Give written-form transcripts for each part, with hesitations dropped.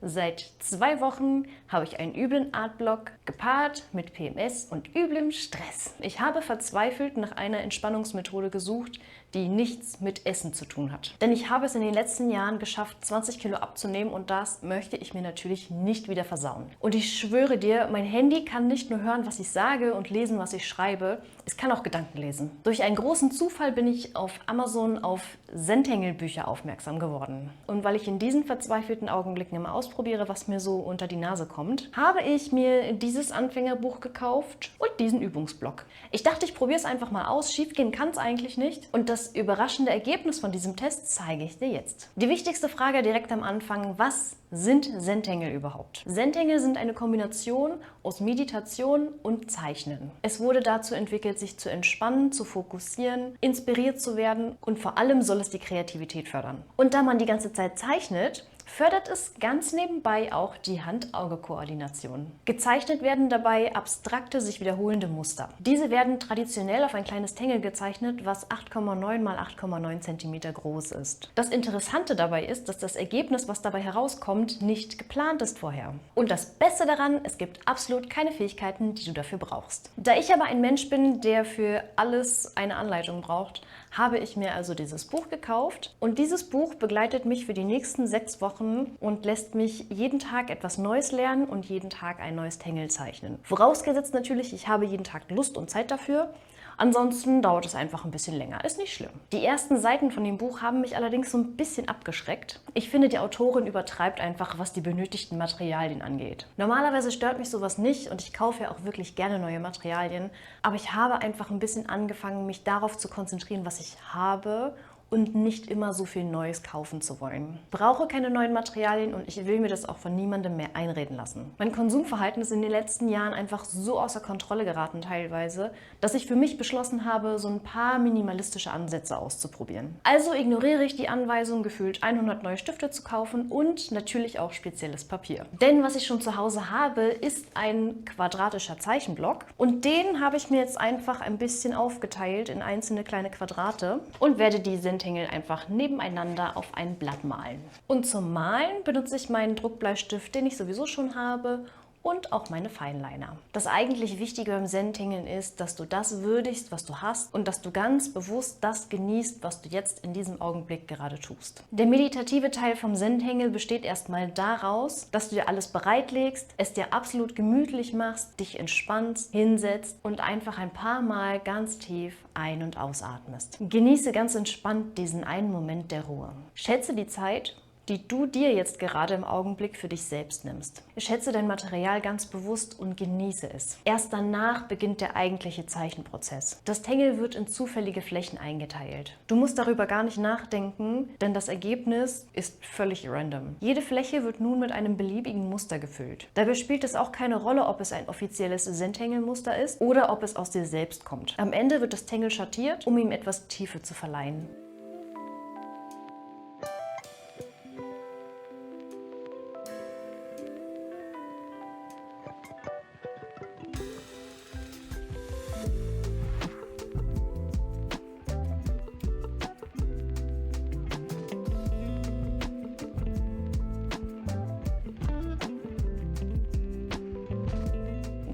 Seit 2 Wochen habe ich einen üblen Artblock gepaart mit PMS und üblem Stress. Ich habe verzweifelt nach einer Entspannungsmethode gesucht, die nichts mit Essen zu tun hat. Denn ich habe es in den letzten Jahren geschafft, 20 Kilo abzunehmen und das möchte ich mir natürlich nicht wieder versauen. Und ich schwöre dir, mein Handy kann nicht nur hören, was ich sage und lesen, was ich schreibe, es kann auch Gedanken lesen. Durch einen großen Zufall bin ich auf Amazon auf Zentangle-Bücher aufmerksam geworden. Und weil ich in diesen verzweifelten Augenblicken immer ausprobiere, was mir so unter die Nase kommt, habe ich mir dieses Anfängerbuch gekauft und diesen Übungsblock. Ich dachte, ich probiere es einfach mal aus. Schiefgehen kann es eigentlich nicht. Und das überraschende Ergebnis von diesem Test zeige ich dir jetzt. Die wichtigste Frage direkt am Anfang: Was sind Zentangle überhaupt? Zentangle sind eine Kombination aus Meditation und Zeichnen. Es wurde dazu entwickelt, sich zu entspannen, zu fokussieren, inspiriert zu werden und vor allem soll es die Kreativität fördern. Und da man die ganze Zeit zeichnet, fördert es ganz nebenbei auch die Hand-Auge-Koordination. Gezeichnet werden dabei abstrakte, sich wiederholende Muster. Diese werden traditionell auf ein kleines Tangle gezeichnet, was 8,9 x 8,9 cm groß ist. Das Interessante dabei ist, dass das Ergebnis, was dabei herauskommt, nicht geplant ist vorher. Und das Beste daran, es gibt absolut keine Fähigkeiten, die du dafür brauchst. Da ich aber ein Mensch bin, der für alles eine Anleitung braucht, habe ich mir also dieses Buch gekauft und dieses Buch begleitet mich für die nächsten 6 Wochen und lässt mich jeden Tag etwas Neues lernen und jeden Tag ein neues Tangle zeichnen. Vorausgesetzt natürlich, ich habe jeden Tag Lust und Zeit dafür. Ansonsten dauert es einfach ein bisschen länger, ist nicht schlimm. Die ersten Seiten von dem Buch haben mich allerdings so ein bisschen abgeschreckt. Ich finde, die Autorin übertreibt einfach, was die benötigten Materialien angeht. Normalerweise stört mich sowas nicht und ich kaufe ja auch wirklich gerne neue Materialien, aber ich habe einfach ein bisschen angefangen, mich darauf zu konzentrieren, was ich habe und nicht immer so viel Neues kaufen zu wollen. Ich brauche keine neuen Materialien und ich will mir das auch von niemandem mehr einreden lassen. Mein Konsumverhalten ist in den letzten Jahren einfach so außer Kontrolle geraten teilweise, dass ich für mich beschlossen habe, so ein paar minimalistische Ansätze auszuprobieren. Also ignoriere ich die Anweisung, gefühlt 100 neue Stifte zu kaufen und natürlich auch spezielles Papier. Denn was ich schon zu Hause habe, ist ein quadratischer Zeichenblock und den habe ich mir jetzt einfach ein bisschen aufgeteilt in einzelne kleine Quadrate und werde die Zentangle einfach nebeneinander auf ein Blatt malen. Und zum Malen benutze ich meinen Druckbleistift, den ich sowieso schon habe, und auch meine Fineliner. Das eigentlich Wichtige beim Zentangle ist, dass du das würdigst, was du hast und dass du ganz bewusst das genießt, was du jetzt in diesem Augenblick gerade tust. Der meditative Teil vom Zentangle besteht erstmal daraus, dass du dir alles bereitlegst, es dir absolut gemütlich machst, dich entspannst, hinsetzt und einfach ein paar Mal ganz tief ein- und ausatmest. Genieße ganz entspannt diesen einen Moment der Ruhe. Schätze die Zeit, die du dir jetzt gerade im Augenblick für dich selbst nimmst. Schätze dein Material ganz bewusst und genieße es. Erst danach beginnt der eigentliche Zeichenprozess. Das Tangle wird in zufällige Flächen eingeteilt. Du musst darüber gar nicht nachdenken, denn das Ergebnis ist völlig random. Jede Fläche wird nun mit einem beliebigen Muster gefüllt. Dabei spielt es auch keine Rolle, ob es ein offizielles Zentangle-Muster ist oder ob es aus dir selbst kommt. Am Ende wird das Tangle schattiert, um ihm etwas Tiefe zu verleihen.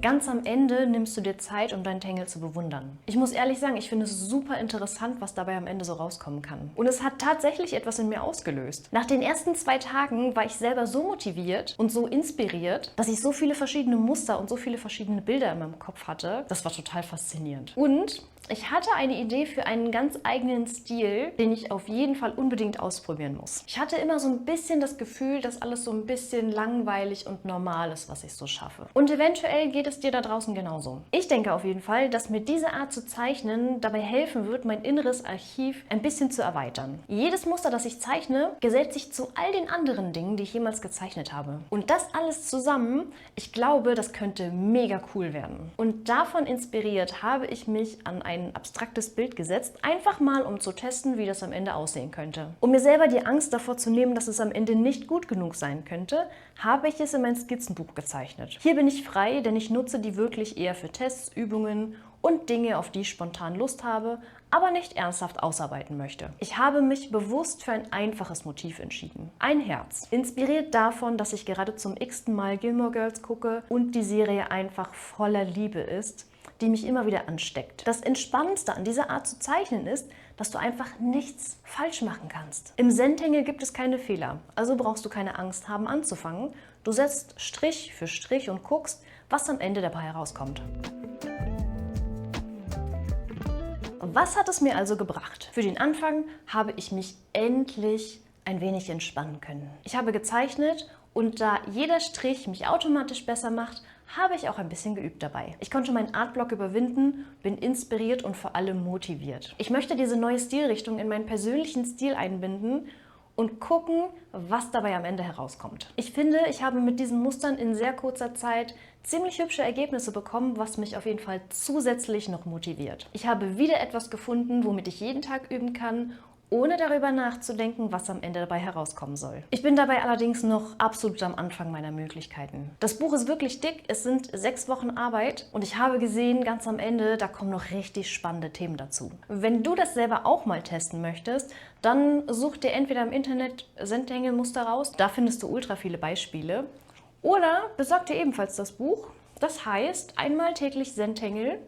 Ganz am Ende nimmst du dir Zeit, um dein Tangle zu bewundern. Ich muss ehrlich sagen, ich finde es super interessant, was dabei am Ende so rauskommen kann. Und es hat tatsächlich etwas in mir ausgelöst. Nach den ersten 2 Tagen war ich selber so motiviert und so inspiriert, dass ich so viele verschiedene Muster und so viele verschiedene Bilder in meinem Kopf hatte. Das war total faszinierend. Und ich hatte eine Idee für einen ganz eigenen Stil, den ich auf jeden Fall unbedingt ausprobieren muss. Ich hatte immer so ein bisschen das Gefühl, dass alles so ein bisschen langweilig und normal ist, was ich so schaffe. Und eventuell geht es dir da draußen genauso. Ich denke auf jeden Fall, dass mir diese Art zu zeichnen dabei helfen wird, mein inneres Archiv ein bisschen zu erweitern. Jedes Muster, das ich zeichne, gesellt sich zu all den anderen Dingen, die ich jemals gezeichnet habe. Und das alles zusammen, ich glaube, das könnte mega cool werden. Und davon inspiriert habe ich mich an ein abstraktes Bild gesetzt, einfach mal um zu testen, wie das am Ende aussehen könnte. Um mir selber die Angst davor zu nehmen, dass es am Ende nicht gut genug sein könnte, habe ich es in mein Skizzenbuch gezeichnet. Hier bin ich frei, denn ich nutze die wirklich eher für Tests, Übungen und Dinge, auf die ich spontan Lust habe, aber nicht ernsthaft ausarbeiten möchte. Ich habe mich bewusst für ein einfaches Motiv entschieden. Ein Herz. Inspiriert davon, dass ich gerade zum x-ten Mal Gilmore Girls gucke und die Serie einfach voller Liebe ist, die mich immer wieder ansteckt. Das Entspannendste an dieser Art zu zeichnen ist, dass du einfach nichts falsch machen kannst. Im Zentangle gibt es keine Fehler, also brauchst du keine Angst haben anzufangen. Du setzt Strich für Strich und guckst, was am Ende dabei herauskommt. Was hat es mir also gebracht? Für den Anfang habe ich mich endlich ein wenig entspannen können. Ich habe gezeichnet und da jeder Strich mich automatisch besser macht, habe ich auch ein bisschen geübt dabei. Ich konnte meinen Artblock überwinden, bin inspiriert und vor allem motiviert. Ich möchte diese neue Stilrichtung in meinen persönlichen Stil einbinden und gucken, was dabei am Ende herauskommt. Ich finde, ich habe mit diesen Mustern in sehr kurzer Zeit ziemlich hübsche Ergebnisse bekommen, was mich auf jeden Fall zusätzlich noch motiviert. Ich habe wieder etwas gefunden, womit ich jeden Tag üben kann, ohne darüber nachzudenken, was am Ende dabei herauskommen soll. Ich bin dabei allerdings noch absolut am Anfang meiner Möglichkeiten. Das Buch ist wirklich dick, es sind 6 Wochen Arbeit und ich habe gesehen, ganz am Ende, da kommen noch richtig spannende Themen dazu. Wenn du das selber auch mal testen möchtest, dann such dir entweder im Internet Zentangle-Muster raus, da findest du ultra viele Beispiele, oder besorg dir ebenfalls das Buch. Das heißt, einmal täglich Zentangle,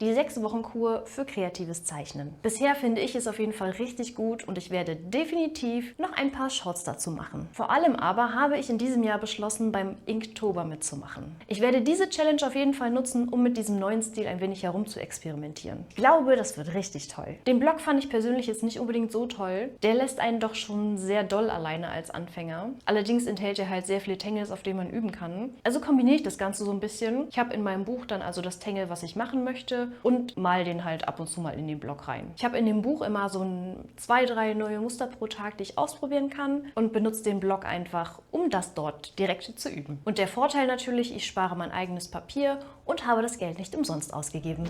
die 6-Wochen-Kur für kreatives Zeichnen. Bisher finde ich es auf jeden Fall richtig gut und ich werde definitiv noch ein paar Shorts dazu machen. Vor allem aber habe ich in diesem Jahr beschlossen, beim Inktober mitzumachen. Ich werde diese Challenge auf jeden Fall nutzen, um mit diesem neuen Stil ein wenig herum zu experimentieren. Ich glaube, das wird richtig toll. Den Blog fand ich persönlich jetzt nicht unbedingt so toll. Der lässt einen doch schon sehr doll alleine als Anfänger. Allerdings enthält er halt sehr viele Tangles, auf denen man üben kann. Also kombiniere ich das Ganze so ein bisschen. Ich habe in meinem Buch dann also das Tangle, was ich machen möchte, und mal den halt ab und zu mal in den Blog rein. Ich habe in dem Buch immer so 2, 3 neue Muster pro Tag, die ich ausprobieren kann und benutze den Blog einfach, um das dort direkt zu üben. Und der Vorteil natürlich, ich spare mein eigenes Papier und habe das Geld nicht umsonst ausgegeben.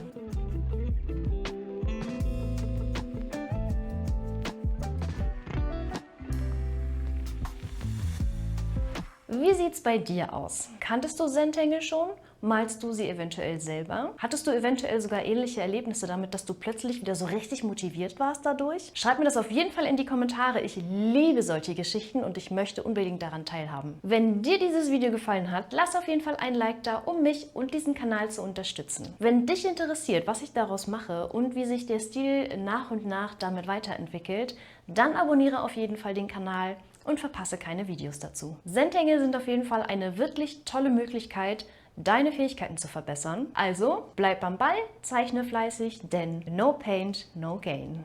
Wie sieht's bei dir aus? Kanntest du Zentangle schon? Malst du sie eventuell selber? Hattest du eventuell sogar ähnliche Erlebnisse damit, dass du plötzlich wieder so richtig motiviert warst dadurch? Schreib mir das auf jeden Fall in die Kommentare. Ich liebe solche Geschichten und ich möchte unbedingt daran teilhaben. Wenn dir dieses Video gefallen hat, lass auf jeden Fall ein Like da, um mich und diesen Kanal zu unterstützen. Wenn dich interessiert, was ich daraus mache und wie sich der Stil nach und nach damit weiterentwickelt, dann abonniere auf jeden Fall den Kanal und verpasse keine Videos dazu. Zentangle sind auf jeden Fall eine wirklich tolle Möglichkeit, deine Fähigkeiten zu verbessern. Also bleib am Ball, zeichne fleißig, denn no paint, no gain.